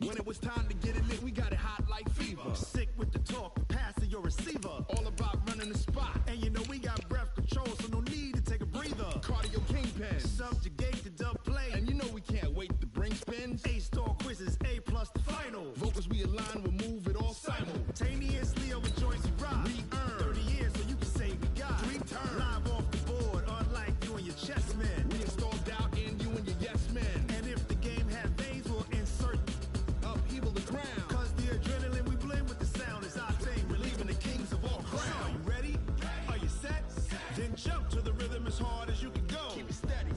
When it was time to get it lit, we got it hot like fever. Sick with the talk, the pass of your receiver. All about running the spot. And you know we got breath control, so no need to take a breather. Cardio kingpin. Subjugate the dub play. And you know we can't wait to bring spins. A-star quizzes, A+ the final. Vocals we align, we'll move it all simultaneously over joints we rock. We earn 30 years, so you can say we got 3 turns. Live off the board, unlike you and your chess men. We installed doubt in you and your yes men. And if the game had veins, we'll insert upheaval the ground. Cause the adrenaline we blend with the sound is our thing, relieving the kings of all crowns. Are you ready? Are you set? Then jump to the rhythm as hard as you can go. Keep it steady,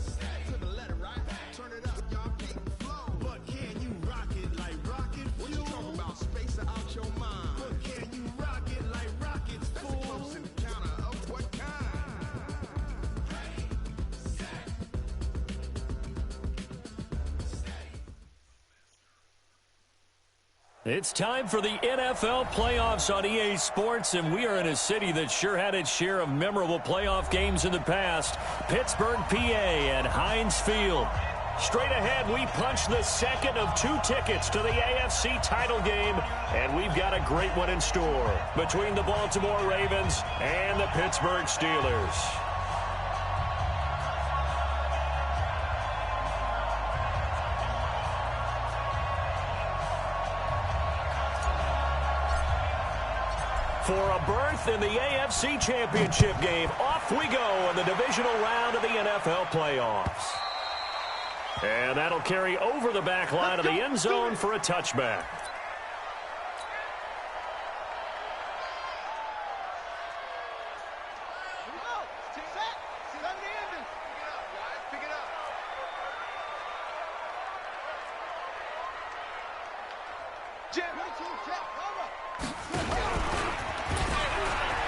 to the letter, right? Turn it up, y'all keep the flow. But can you rock it like rocket fuel? What you talking about? Space out your mind. But can you rock it like rockets, That's fool? a close encounter of what kind? It's time for the NFL playoffs on EA Sports, and we are in a city that sure had its share of memorable playoff games in the past. Pittsburgh, PA at Heinz Field. Straight ahead, we punch the second of 2 tickets to the AFC title game, and we've got a great one in store between the Baltimore Ravens and the Pittsburgh Steelers. For a berth in the AFC Championship game, off we go in the divisional round of the NFL playoffs. And that'll carry over the back line of the end zone for a touchback.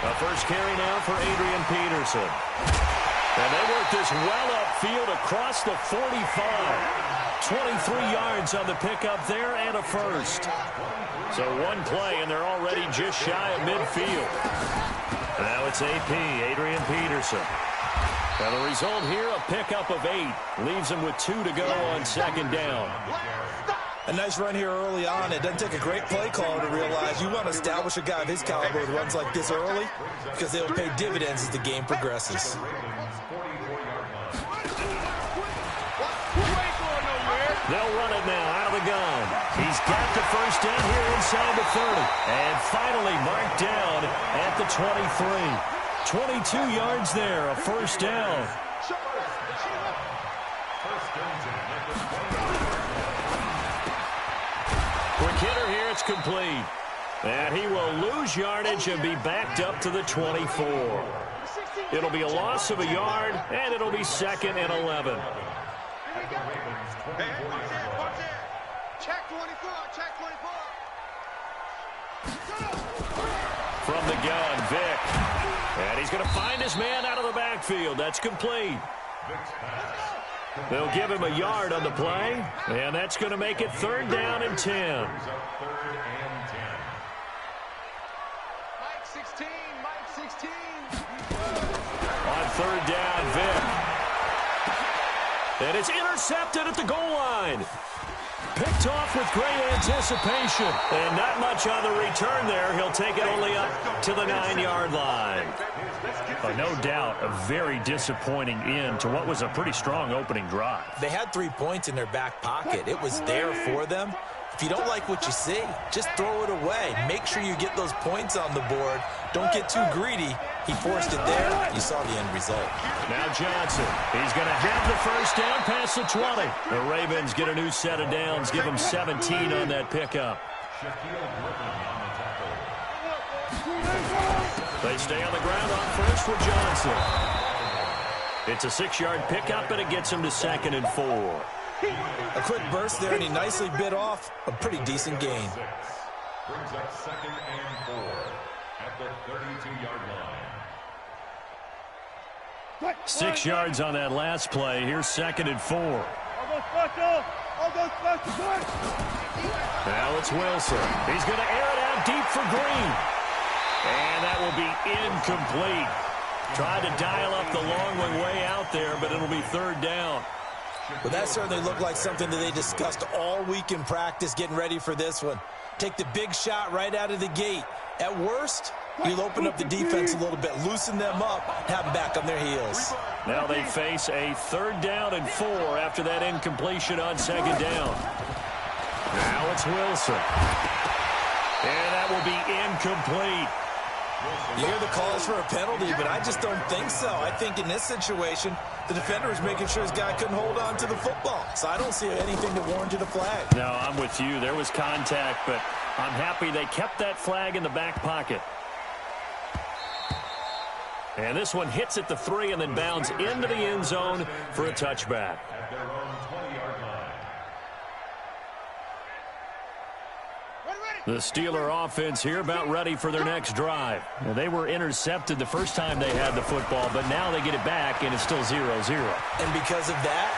A first carry now for Adrian Peterson. And they work this well upfield across the 45. 23 yards on the pickup there and a first. So one play, and they're already just shy of midfield. Now it's AP, Adrian Peterson. And the result here, a pickup of 8. Leaves him with 2 to go on second down. A nice run here early on. It doesn't take a great play caller to realize you want to establish a guy of his caliber who runs like this early because they'll pay dividends as the game progresses. They'll run it now out of the gun. He's got the first down here inside the 30. And finally marked down at the 23. 22 yards there, a first down. Quick hitter here, it's complete. And he will lose yardage and be backed up to the 24. It'll be a loss of a yard, and it'll be second and 11. Check 24, check 24. From the gun, Vic. And he's going to find his man out of the backfield. That's complete. They'll give him a yard on the play, and that's going to make it third down and 10. Mike 16, Mike 16. On third down, Vic. And it's intercepted at the goal line. Picked off with great anticipation. And not much on the return there. He'll take it only up to the 9-yard line. No doubt a very disappointing end to what was a pretty strong opening drive. They had 3 points in their back pocket. It was there for them. If you don't like what you see, just throw it away. Make sure you get those points on the board. Don't get too greedy. He forced it there. You saw the end result. Now Johnson. He's going to have the first down past the 20. The Ravens get a new set of downs. Give them 17 on that pickup. They stay on the ground on first with Johnson. It's a 6-yard pickup, and it gets him to second and 4. A quick burst there, and he nicely bit off a pretty decent gain. Brings up second and 4 at the 32-yard line. 6 yards on that last play. Here's second and 4. Now it's Wilson. He's going to air it out deep for Green. And that will be incomplete. Tried to dial up the long one way out there, but it'll be third down. Well, that certainly looked like something that they discussed all week in practice getting ready for this one. Take the big shot right out of the gate. At worst, you'll open up the defense a little bit, loosen them up, have them back on their heels. Now they face a 3rd down and 4 after that incompletion on 2nd down. Now it's Wilson. And that will be incomplete. You hear the calls for a penalty, but I just don't think so. I think in this situation, the defender was making sure his guy couldn't hold on to the football. So I don't see anything to warrant a flag. No, I'm with you. There was contact, but I'm happy they kept that flag in the back pocket. And this one hits at the 3 and then bounds into the end zone for a touchback. At their own 20-yard line. The Steeler offense here about ready for their next drive. Now, they were intercepted the first time they had the football, but now they get it back, and it's still 0-0. And because of that,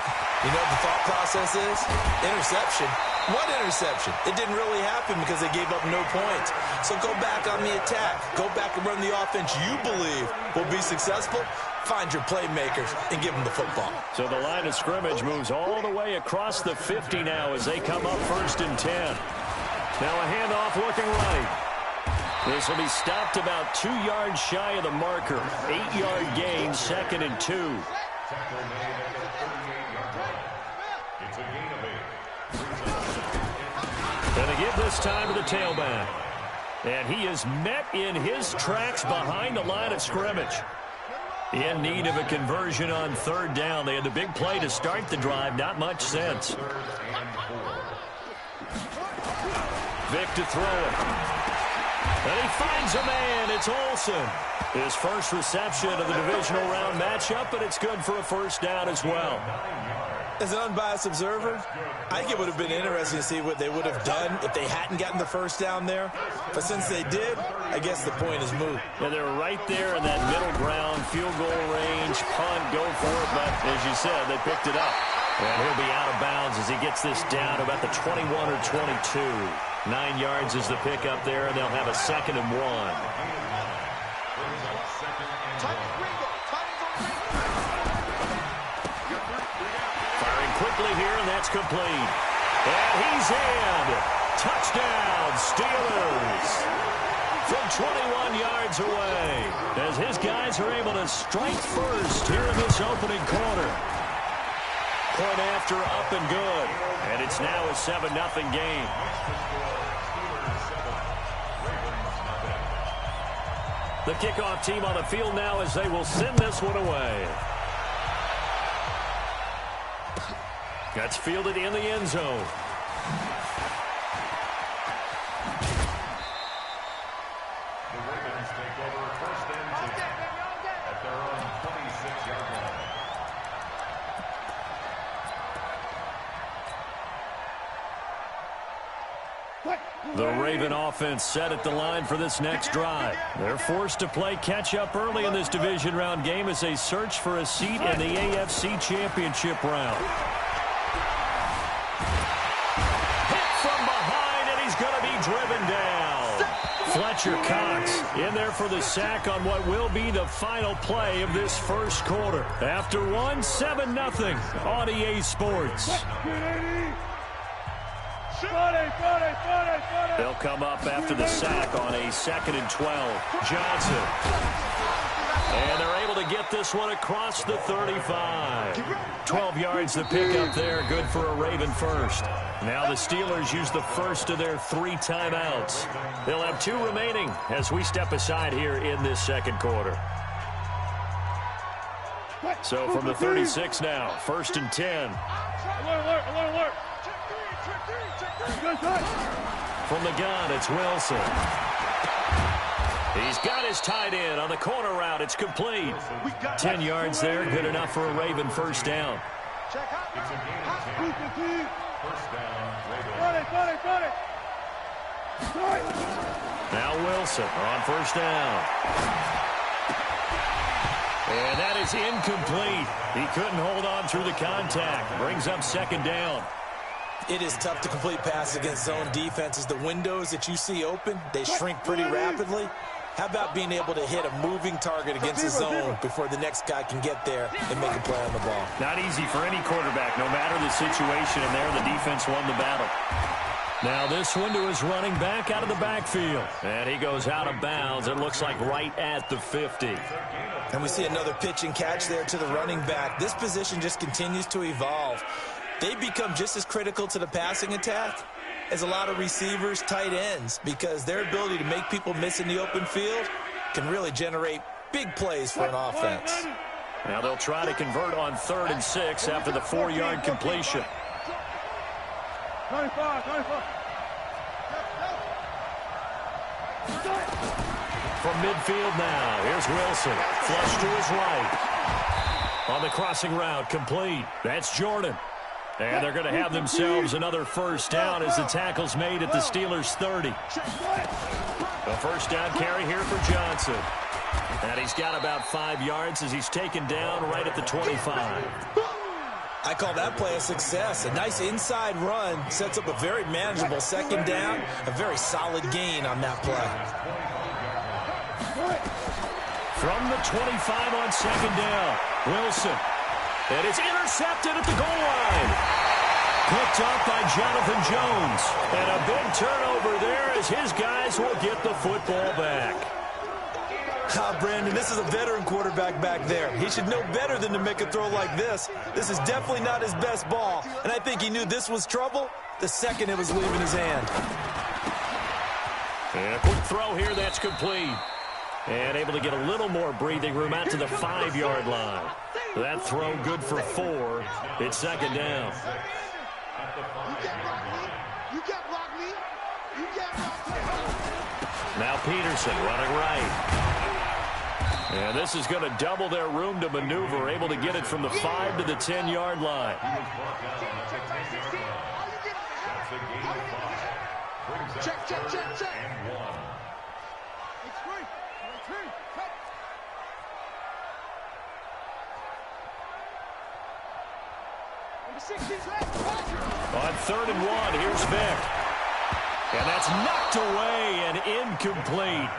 you know what the thought process is? Interception. What interception? It didn't really happen because they gave up no points. So go back on the attack. Go back and run the offense you believe will be successful. Find your playmakers and give them the football. So the line of scrimmage moves all the way across the 50 now as they come up 1st and 10. Now a handoff looking right. This will be stopped about 2 yards shy of the marker. 8-yard gain, 2nd and 2. Tackle made at the 38-yard line. It's a gain of 8. Going to give this time to the tailback. And he is met in his tracks behind the line of scrimmage. In need of a conversion on 3rd down. They had the big play to start the drive. Not much sense. 3rd and 4. Vic to throw it. And he finds a man. It's Olsen. His first reception of the divisional round matchup, but it's good for a 1st down as well. As an unbiased observer, I think it would have been interesting to see what they would have done if they hadn't gotten the 1st down there. But since they did, I guess the point is moot. Yeah, they're right there in that middle ground, field goal range, punt, go for it. But as you said, they picked it up. And he'll be out of bounds as he gets this down to about the 21 or 22. 9 yards is the pickup there, and they'll have a 2nd and 1. Firing quickly here, and that's complete. And he's in. Touchdown, Steelers. From 21 yards away, as his guys are able to strike first here in this opening quarter. Point after, up and good. And it's now a 7-0 game. The kickoff team on the field now as they will send this one away. That's fielded in the end zone. The Ravens take over 1st and 10 at their own 26-yard line. The Raven offense set at the line for this next drive. They're forced to play catch-up early in this division round game as they search for a seat in the AFC Championship round. Hit from behind, and he's going to be driven down. Fletcher Cox in there for the sack on what will be the final play of this 1st quarter. After 7-0 on EA Sports. They'll come up after the sack on a 2nd and 12. Johnson. And they're able to get this one across the 35. 12 yards to pick up there. Good for a Raven 1st. Now the Steelers use the 1st of their 3 timeouts. They'll have 2 remaining as we step aside here in this 2nd quarter. So from the 36 now, 1st and 10. Alert. From the gun, it's Wilson. He's got his tight end on the corner route. It's complete. 10 yards there, good enough for a Raven 1st down. It's a gain of 10. 1st down, Ravens. Now Wilson on 1st down. And that is incomplete. He couldn't hold on through the contact. Brings up 2nd down. It is tough to complete passes against zone defenses. The windows that you see open, they shrink pretty rapidly. How about being able to hit a moving target against the zone before the next guy can get there and make a play on the ball? Not easy for any quarterback, no matter the situation, and there the defense won the battle. Now this one to his running back out of the backfield. And he goes out of bounds. It looks like right at the 50. And we see another pitch and catch there to the running back. This position just continues to evolve. They become just as critical to the passing attack as a lot of receivers, tight ends, because their ability to make people miss in the open field can really generate big plays for an offense. Now they'll try to convert on 3rd and 6 after the 4-yard completion. 95. From midfield now, here's Wilson. Flush to his right. On the crossing route, complete. That's Jordan. And they're going to have themselves another first down as the tackle's made at the Steelers' 30. A first down carry here for Johnson. And he's got about 5 yards as he's taken down right at the 25. I call that play a success. A nice inside run sets up a very manageable second down. A very solid gain on that play. From the 25 on second down, Wilson. And it's intercepted at the goal line. Picked up by Jonathan Jones. And a big turnover there as his guys will get the football back. Brandon, this is a veteran quarterback back there. He should know better than to make a throw like this. This is definitely not his best ball. And I think he knew this was trouble the second it was leaving his hand. And a quick throw here, that's complete. And able to get a little more breathing room out to the 5-yard line. That throw good for 4. It's second down. Now Peterson running right. And this is going to double their room to maneuver, able to get it from the 5 to the 10-yard line. Check. On 3rd and 1, here's Vic. And that's knocked away and incomplete.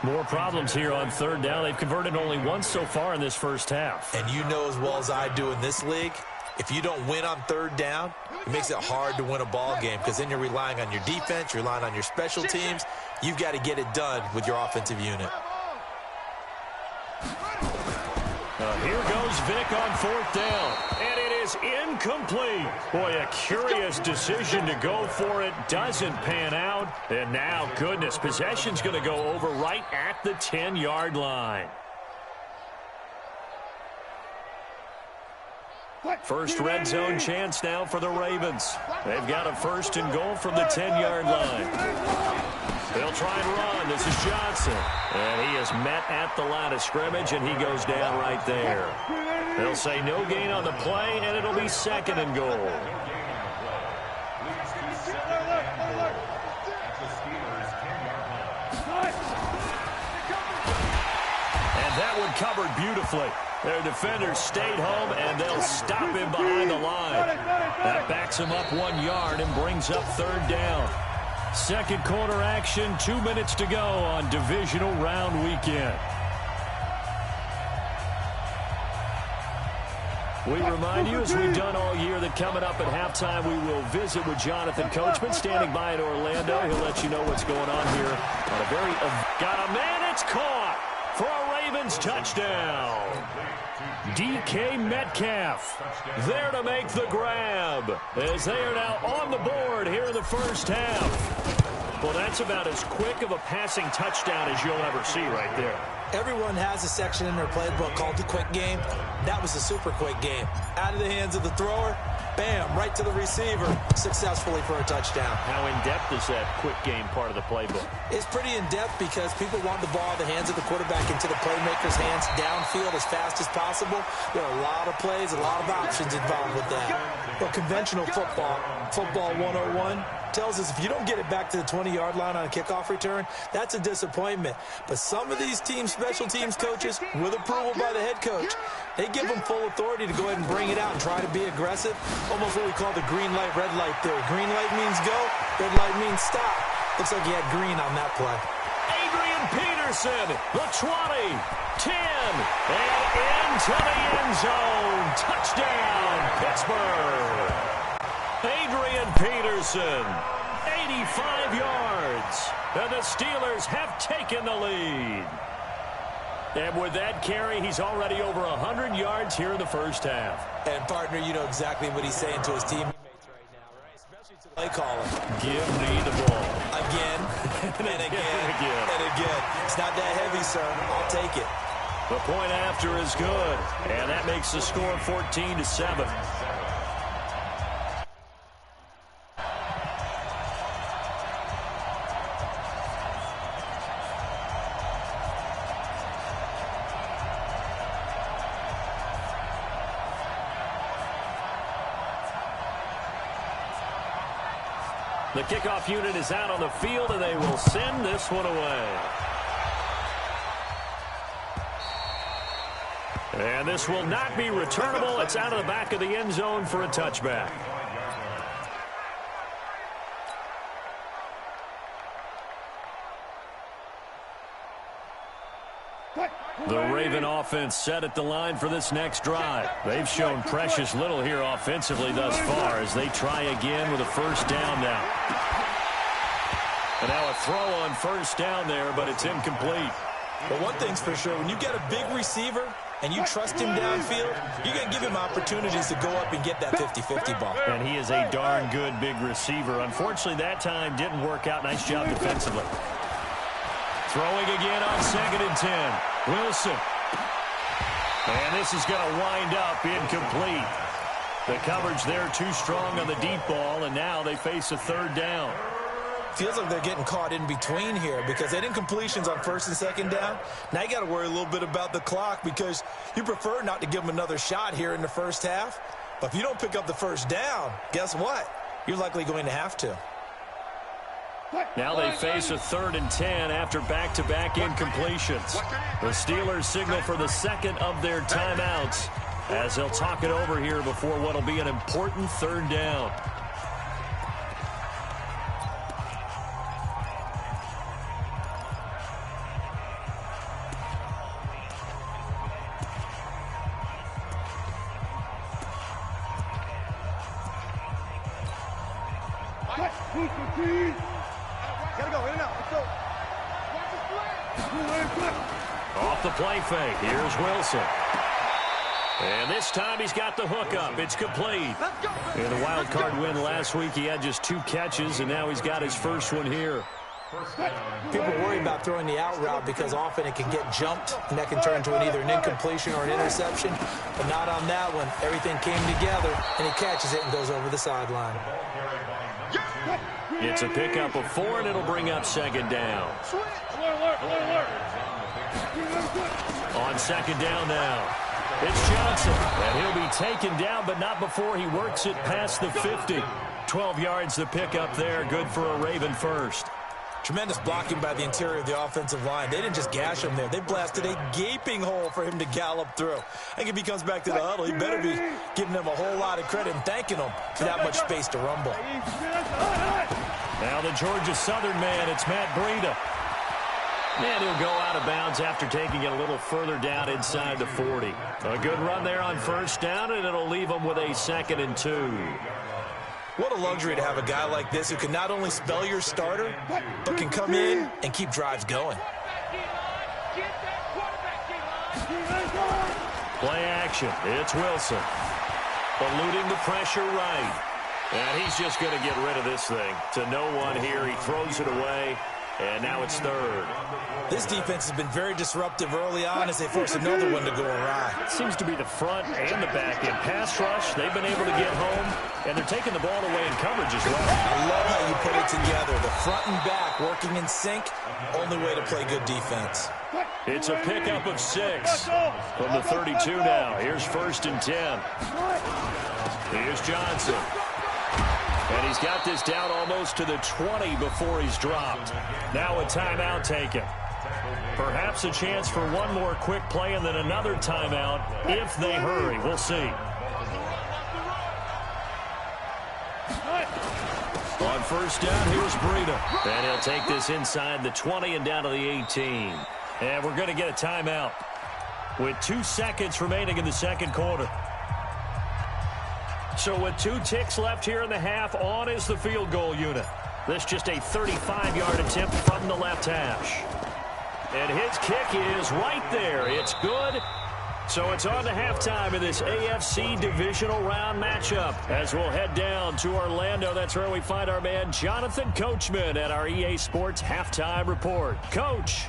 More problems here on 3rd down. They've converted only once so far in this first half. And you know as well as I do in this league, if you don't win on 3rd down, it makes it hard to win a ball game because then you're relying on your defense, you're relying on your special teams. You've got to get it done with your offensive unit. Here goes Vic on 4th down. And it is incomplete. Boy, a curious decision to go for it. Doesn't pan out. And now, goodness, possession's going to go over right at the 10-yard line. First red zone chance now for the Ravens. They've got a 1st and goal from the 10-yard line. They'll try and run. This is Johnson. And he is met at the line of scrimmage, and he goes down right there. They'll say no gain on the play, and it'll be 2nd and goal. And that one covered beautifully. Their defenders stayed home, and they'll stop him behind the line. That backs him up 1 yard and brings up 3rd down. Second quarter action, 2 minutes to go on divisional round weekend. We remind you, as we've done all year, that coming up at halftime, we will visit with Jonathan Coachman, standing by in Orlando. He'll let you know what's going on here. On a very got a man, it's caught for a Ravens touchdown. DK Metcalf there to make the grab as they are now on the board here in the first half. Well, that's about as quick of a passing touchdown as you'll ever see right there. Everyone has a section in their playbook called the quick game. That was a super quick game. Out of the hands of the thrower, bam, right to the receiver, successfully for a touchdown. How in-depth is that quick game part of the playbook? It's pretty in-depth because people want the ball in the hands of the quarterback into the playmaker's hands downfield as fast as possible. There are a lot of plays, a lot of options involved with that. But conventional football 101, tells us if you don't get it back to the 20-yard line on a kickoff return, that's a disappointment. But some of these special teams coaches, with approval by the head coach, they give them full authority to go ahead and bring it out and try to be aggressive. Almost what we call the green light, red light theory. Green light means go, red light means stop. Looks like he had green on that play. Adrian Peterson, the 20, 10, and into the end zone. Touchdown, Pittsburgh. Adrian Peterson, 85 yards. And the Steelers have taken the lead. And with that carry, he's already over 100 yards here in the first half. And, partner, you know exactly what he's saying to his teammates right now, right? Especially to the play caller. Give me the ball. Again, and again, and again. It's not that heavy, sir. I'll take it. The point after is good. And that makes the score 14-7. The kickoff unit is out on the field, and they will send this one away. And this will not be returnable. It's out of the back of the end zone for a touchback. The Raven offense set at the line for this next drive. They've shown precious little here offensively thus far as they try again with a first down now. And now a throw on first down there, but it's incomplete. But one thing's for sure, when you get a big receiver and you trust him downfield, you're going to give him opportunities to go up and get that 50-50 ball. And he is a darn good big receiver. Unfortunately, that time didn't work out. Nice job defensively. Throwing again on 2nd and 10. Wilson. And this is going to wind up incomplete. The coverage there too strong on the deep ball, and now they face a third down. Feels like they're getting caught in between here because they didn't incompletions on 1st and 2nd down. Now you got to worry a little bit about the clock because you prefer not to give them another shot here in the first half. But if you don't pick up the first down, guess what? You're likely going to have to. Now they face a 3rd and 10 after back-to-back incompletions. The Steelers signal for the second of their timeouts as they'll talk it over here before what will be an important 3rd down. Off the play fake. Here's Wilson. And this time he's got the hook up. It's complete. In the wild card win last week, he had just 2 catches, and now he's got his first one here. People worry about throwing the out route because often it can get jumped, and that can turn into either an incompletion or an interception. But not on that one. Everything came together, and he catches it and goes over the sideline. It's a pickup of 4, and it'll bring up 2nd down. On 2nd down now. It's Johnson, and he'll be taken down, but not before he works it past the 50. 12 yards to pick up there, good for a Raven first. Tremendous blocking by the interior of the offensive line. They didn't just gash him there. They blasted a gaping hole for him to gallop through. I think if he comes back to the huddle, he better be giving them a whole lot of credit and thanking them for that much space to rumble. Now the Georgia Southern man, it's Matt Breida. And he'll go out of bounds after taking it a little further down inside the 40. A good run there on first down, and it'll leave him with a 2nd and 2. What a luxury to have a guy like this who can not only spell your starter, but can come in and keep drives going. Play action. It's Wilson. Eluding the pressure right. And he's just going to get rid of this thing. To no one here. He throws it away. And now it's 3rd. This defense has been very disruptive early on as they force another one to go awry. It seems to be the front and the back end. Pass rush, they've been able to get home, and they're taking the ball away in coverage as well. I love how you put it together. The front and back working in sync, only way to play good defense. It's a pickup of 6 from the 32 now. Here's 1st and 10. Here's Johnson. And he's got this down almost to the 20 before he's dropped. Now a timeout taken. Perhaps a chance for one more quick play and then another timeout if they hurry. We'll see. On first down, here's Breida. And he'll take this inside the 20 and down to the 18. And we're going to get a timeout with 2 seconds remaining in the second quarter. So with 2 ticks left here in the half, on is the field goal unit. This just a 35-yard attempt from the left hash. And his kick is right there. It's good. So it's on to halftime in this AFC divisional round matchup. As we'll head down to Orlando, that's where we find our man Jonathan Coachman at our EA Sports Halftime Report. Coach.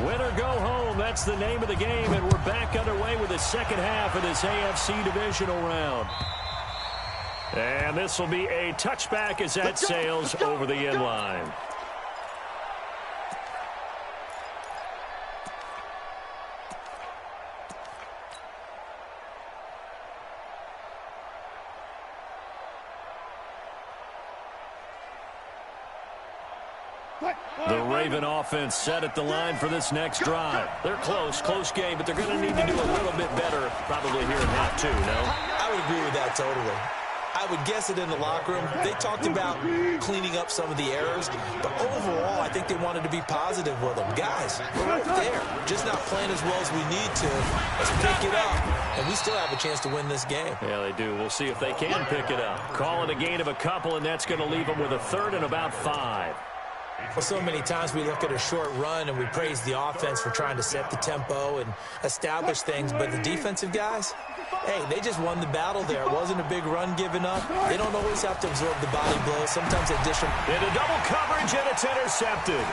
Win or go home, that's the name of the game, and we're back underway with the second half of this AFC divisional round. And this will be a touchback as that sails over the end line. The Raven offense set at the line for this next drive. They're close game, but they're going to need to do a little bit better probably here in half 2, no? I would agree with that totally. I would guess it in the locker room. They talked about cleaning up some of the errors, but overall, I think they wanted to be positive with them. Guys, we're right there. Just not playing as well as we need to. Let's pick it up, and we still have a chance to win this game. Yeah, they do. We'll see if they can pick it up. Call it a gain of a couple, and that's going to leave them with a 3rd and about 5. Well, so many times we look at a short run and we praise the offense for trying to set the tempo and establish things, but the defensive guys, hey, they just won the battle there. It wasn't a big run given up. They don't always have to absorb the body blows. Sometimes they dish them. Into double coverage, and it's intercepted.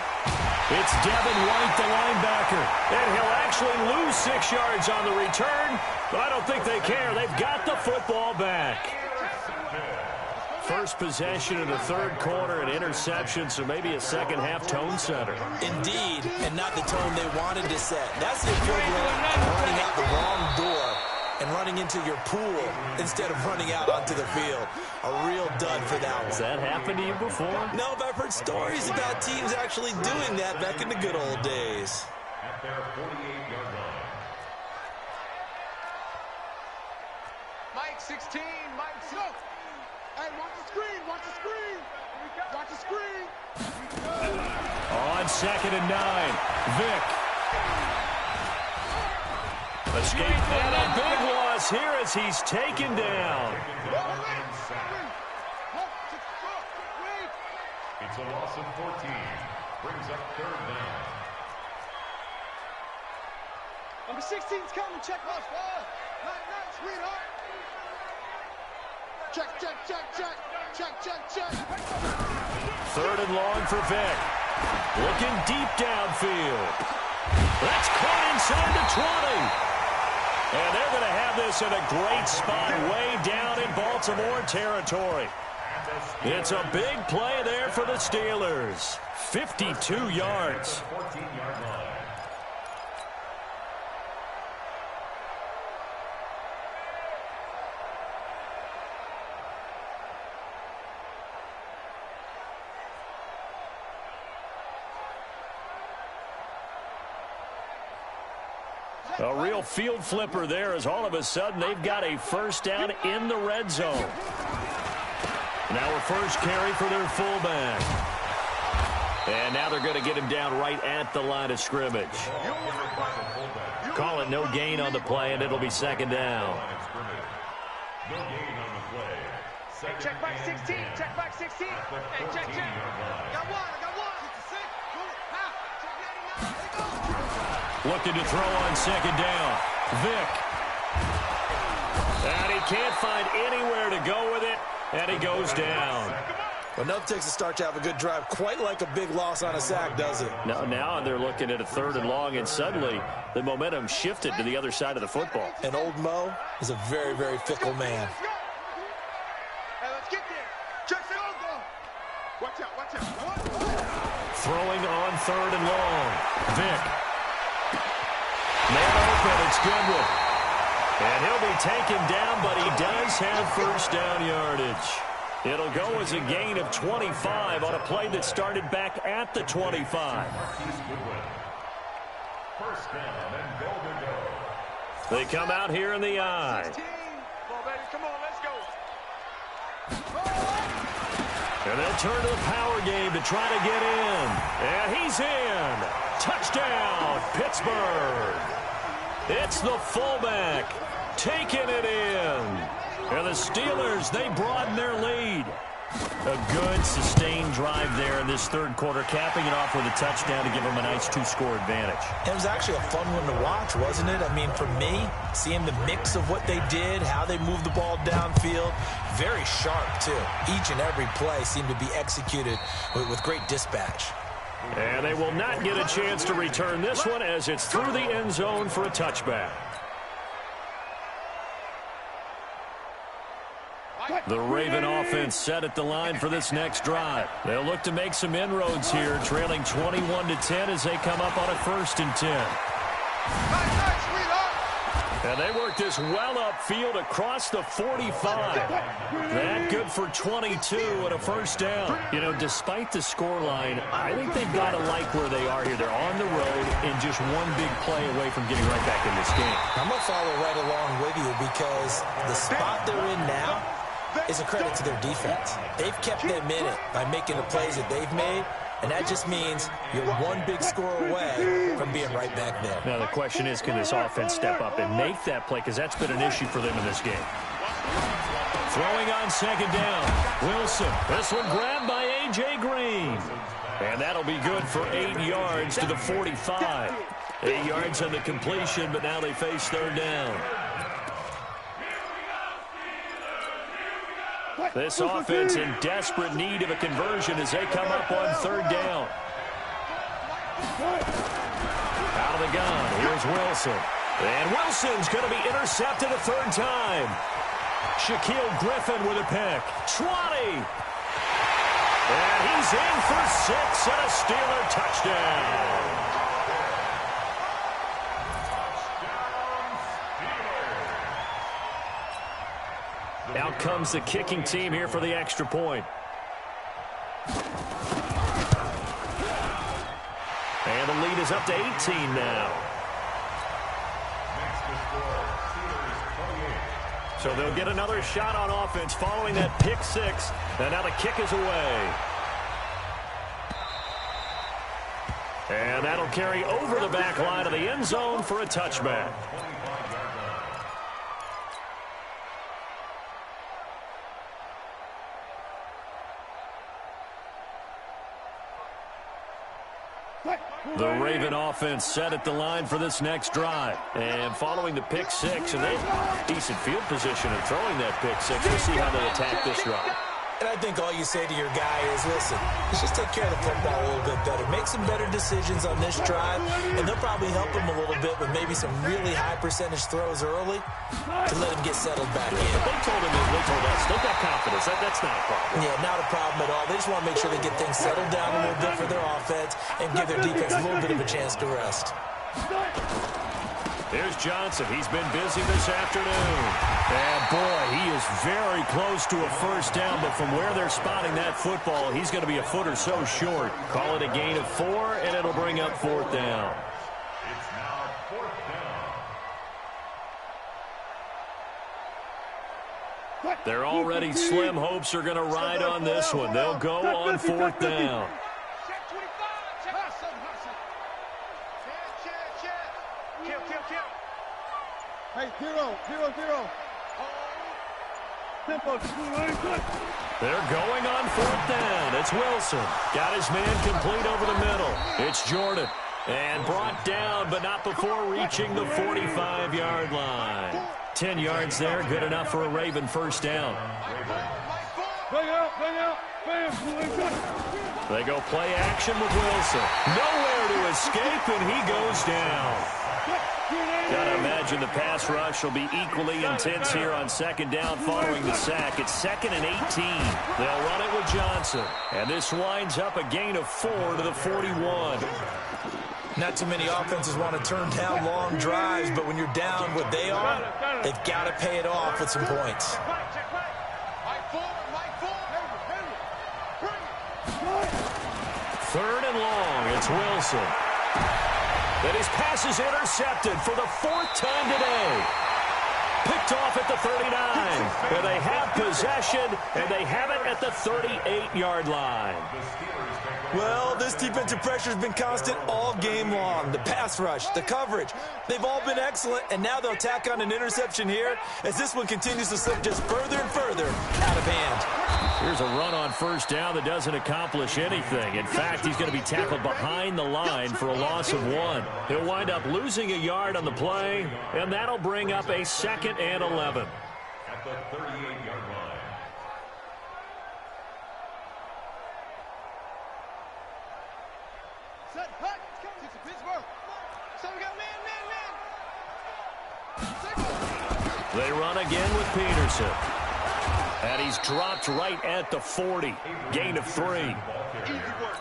It's Devin White, the linebacker, and he'll actually lose 6 yards on the return, but I don't think they care. They've got the football back. First possession in the 3rd quarter, an interception, so maybe a second-half tone setter. Indeed, and not the tone they wanted to set. That's the equivalent of running out the wrong door and running into your pool instead of running out onto the field. A real dud for that one. Has that happened to you before? No, but I've heard stories about teams actually doing that back in the good old days. At their 48-yard line. Mike 16, Mike 6. Hey, watch the screen, watch the screen. Watch the screen. On 2nd and 9, Vic. Escape and a big loss here as he's taken down. It's a loss of 14. Brings up 3rd down. Number 16's coming, check my squad. Night, sweetheart. Check. 3rd and long for Vic. Looking deep downfield. That's caught inside the 20. And they're going to have this in a great spot way down in Baltimore territory. It's a big play there for the Steelers. 52 yards. 14-yard line. A real field flipper there as all of a sudden they've got a first down in the red zone. Now a first carry for their fullback. And now they're going to get him down right at the line of scrimmage. Call it no gain on the play, and it'll be 2nd down. No gain on the play. Check back 16, check back 16. Hey, check. Got one. Looking to throw on 2nd down. Vic. And he can't find anywhere to go with it, and he goes down. Well, enough takes a start to have a good drive, quite like a big loss on a sack, does it? Now they're looking at a 3rd and long, and suddenly the momentum shifted to the other side of the football. And old Mo is a very, very fickle man. Hey, let's get there. Check the elbow. Watch out. Throwing on 3rd and long. Vic. Man open, it's good. taken down, but he does have first down yardage. It'll go as a gain of 25 on a play that started back at the 25. First down and goal to go. They come out here in the I. Come on, baby. Come on, let's go. And they'll turn to the power game to try to get in. And he's in. Touchdown, Pittsburgh. It's the fullback taking it in. And the Steelers, they broaden their lead. A good, sustained drive there in this third quarter, capping it off with a touchdown to give them a nice two-score advantage. It was actually a fun one to watch, wasn't it? I mean, for me, seeing the mix of what they did, how they moved the ball downfield, very sharp, too. Each and every play seemed to be executed with great dispatch. And they will not get a chance to return this one as it's through the end zone for a touchback. The Raven offense set at the line for this next drive. They'll look to make some inroads here, trailing 21-10 as they come up on a 1st and 10. And they work this well upfield across the 45. That good for 22 and a first down. You know, despite the scoreline, I think they've got to like where they are here. They're on the road and just one big play away from getting right back in this game. I'm going to follow right along with you because the spot they're in now is a credit to their defense. They've kept them in it by making the plays that they've made, and that just means you're one big score away from being right back there. Now the question is, can this offense step up and make that play? Because that's been an issue for them in this game. Throwing on second down. Wilson. This one grabbed by A.J. Green. And that'll be good for 8 yards to the 45. 8 yards on the completion, but now they face third down. This offense in desperate need of a conversion as they come up on third down. Out of the gun, here's Wilson. And Wilson's going to be intercepted a third time. Shaquille Griffin with a pick. 20. And he's in for 6 and a Steeler touchdown. Out comes the kicking team here for the extra point. And the lead is up to 18 now. So they'll get another shot on offense following that pick 6. And now the kick is away. And that'll carry over the back line of the end zone for a touchback. The Raven offense set at the line for this next drive. And following the pick 6, and they have decent field position in throwing that pick 6. We'll see how they attack this drive. And I think all you say to your guy is, listen, let's just take care of the football a little bit better. Make some better decisions on this drive, and they'll probably help him a little bit with maybe some really high percentage throws early to let him get settled back in. They told us, they've got confidence. That's not a problem. Yeah, not a problem at all. They just want to make sure they get things settled down a little bit for their offense and give their defense a little bit of a chance to rest. Here's Johnson. He's been busy this afternoon. And, boy, he is very close to a first down, but from where they're spotting that football, he's going to be a foot or so short. Call it a gain of 4, and it'll bring up 4th down. It's now 4th down. Their already slim hopes are going to ride on this one. They'll go on 4th down. Hey, 0, 0, 0. They're going on 4th down. It's Wilson. Got his man complete over the middle. It's Jordan. And brought down, but not before reaching the 45-yard line. 10 yards there, good enough for a Raven first down. They go play action with Wilson. Nowhere to escape, and he goes down. Gotta imagine the pass rush will be equally intense here on second down following the sack. It's 2nd and 18. They'll run it with Johnson. And this winds up a gain of 4 to the 41. Not too many offenses want to turn down long drives, but when you're down what they are, they've got to pay it off with some points. Third and long, it's Wilson. And his pass is intercepted for the 4th time today. Picked off at the 39. And they have possession, and they have it at the 38-yard line. Well, this defensive pressure has been constant all game long. The pass rush, the coverage, they've all been excellent, and now they'll tack on an interception here as this one continues to slip just further and further out of hand. Here's a run on first down that doesn't accomplish anything. In fact, he's going to be tackled behind the line for a loss of 1. He'll wind up losing a yard on the play, and that'll bring up a 2nd and 11. At the 38-yard line. Set, hut. Get to Pittsburgh. So we got man. They run again with Peterson. And he's dropped right at the 40. Gain of 3.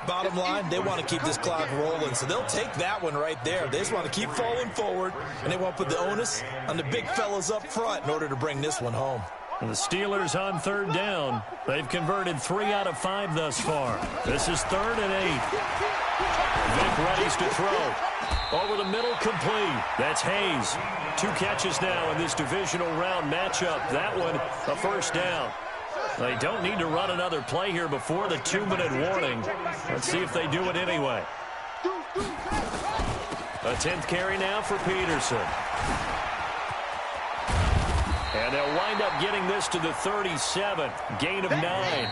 Bottom line, they want to keep this clock rolling, so they'll take that one right there. They just want to keep falling forward, and they want to put the onus on the big fellas up front in order to bring this one home. And the Steelers on 3rd down. They've converted 3 out of 5 thus far. This is 3rd and 8. Vic readies to throw. Over the middle, complete. That's Hayes. 2 catches now in this divisional round matchup. That one, a first down. They don't need to run another play here before the 2-minute warning. Let's see if they do it anyway. A 10th carry now for Peterson. And they'll wind up getting this to the 37. Gain of 9.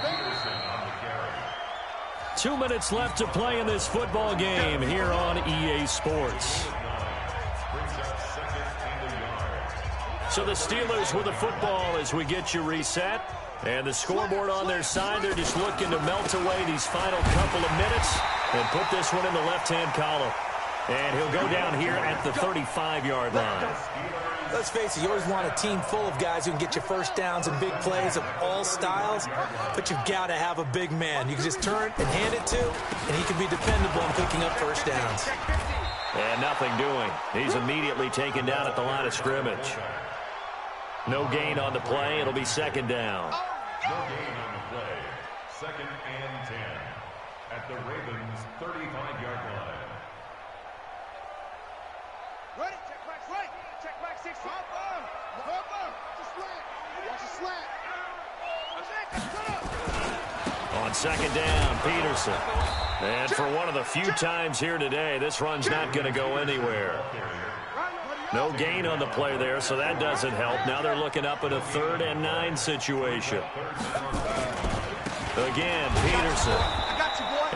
2 minutes left to play in this football game here on EA Sports. So the Steelers with the football as we get you reset. And the scoreboard on their side, they're just looking to melt away these final couple of minutes and put this one in the left-hand column. And he'll go down here at the 35-yard line. Let's face it, you always want a team full of guys who can get you first downs and big plays of all styles, but you've got to have a big man you can just turn and hand it to, and he can be dependable in picking up first downs. And nothing doing. He's immediately taken down at the line of scrimmage. No gain on the play. It'll be 2nd down. No gain on the play. 2nd and 10 at the Ravens' 35-yard line. Ready? Check back, right. Check back 6. Hop on. Just slant. Watch the slant. On 2nd down, Peterson. And for one of the few times here today, this run's not going to go anywhere. No gain on the play there, so that doesn't help. Now they're looking up at a 3rd and 9 situation. Again, Peterson.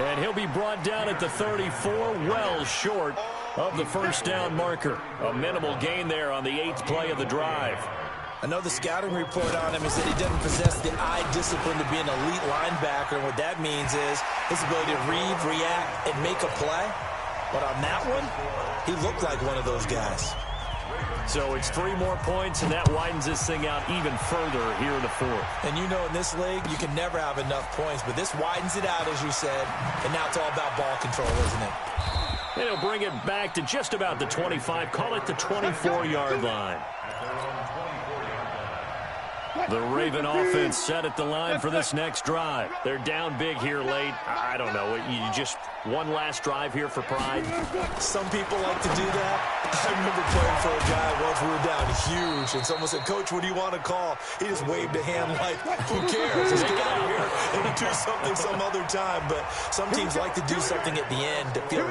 And he'll be brought down at the 34, well short of the first down marker. A minimal gain there on the 8th play of the drive. I know the scouting report on him is that he doesn't possess the eye discipline to be an elite linebacker, and what that means is his ability to read, react, and make a play. But on that one, he looked like one of those guys. So it's 3 more points, and that widens this thing out even further here in the 4th. And you know in this league, you can never have enough points, but this widens it out, as you said, and now it's all about ball control, isn't it? And he'll bring it back to just about the 25, call it the 24-yard line. The Raven offense set at the line for this next drive. They're down big here late. I don't know. You just one last drive here for pride. Some people like to do that. I remember playing for a guy once. We were down huge, and someone said, "Coach, what do you want to call?" He just waved a hand like, "Who cares? Let's get out of here and do something some other time." But some teams like to do something at the end to feel